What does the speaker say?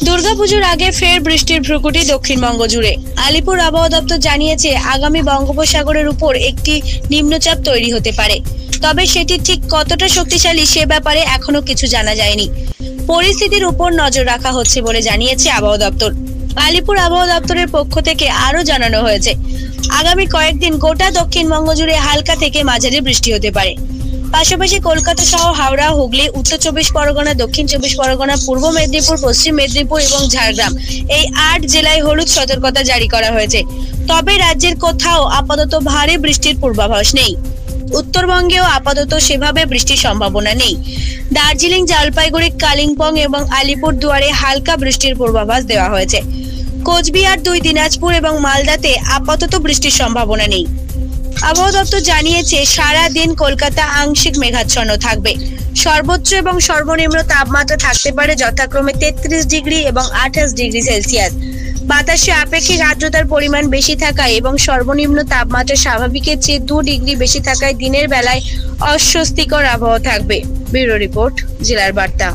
দুর্গাপুজোর আগে ফের বৃষ্টির ভ্রুকুটি দক্ষিণবঙ্গ জুড়ে। আলিপুর আবহাওয়া দপ্তর জানিয়েছে আগামী বঙ্গোপসাগরের উপর একটি নিম্নচাপ তৈরি হতে পারে, তবে সেটি ঠিক কতটা শক্তিশালী সে ব্যাপারে এখনো কিছু জানা যায়নি। পরিস্থিতির উপর নজর রাখা হচ্ছে বলে জানিয়েছে আবহাওয়া দপ্তর। আলিপুর আবহাওয়া দপ্তরের পক্ষ থেকে আরো জানানো হয়েছে, আগামী কয়েকদিন গোটা দক্ষিণবঙ্গ জুড়ে হালকা থেকে মাঝারি বৃষ্টি হতে পারে। পাশাপাশি কলকাতা সহ হাওড়া, হুগলি, উত্তর চব্বিশ পরগনা, দক্ষিণ চব্বিশ পরগনা, পূর্ব মেদিনীপুর, পশ্চিম মেদিনীপুর এবং ঝাড়গ্রাম এই 8 জেলায় হলুদ সতর্কতা জারি করা হয়েছে। তবে রাজ্যের কোথাও আপাতত ভারী বৃষ্টির পূর্বাভাস নেই। উত্তরবঙ্গেও আপাতত সেভাবে বৃষ্টির সম্ভাবনা নেই। দার্জিলিং, জলপাইগুড়ি, কালিম্পং এবং আলিপুর দুয়ারে হালকা বৃষ্টির পূর্বাভাস দেওয়া হয়েছে। কোচবিহার, 2 দিনাজপুর এবং মালদাতে আপাতত বৃষ্টির সম্ভাবনা নেই। আবহাওয়া দপ্তর জানিয়েছে সারা দিন কলকাতা আংশিক মেঘাচ্ছন্ন থাকবে। সর্বোচ্চ এবং সর্বনিম্ন তাপমাত্রা থাকতে পারে যথাক্রমে 33 ডিগ্রি এবং 28 ডিগ্রি সেলসিয়াস। বাতাসে আপেক্ষিক আর্দ্রতার পরিমাণ বেশি থাকায় এবং সর্বনিম্ন তাপমাত্রা স্বাভাবিকের চেয়ে 2 ডিগ্রি বেশি থাকায় দিনের বেলায় অস্বস্তিকর আবহাওয়া থাকবে। ব্যুরো রিপোর্ট, জেলার বার্তা।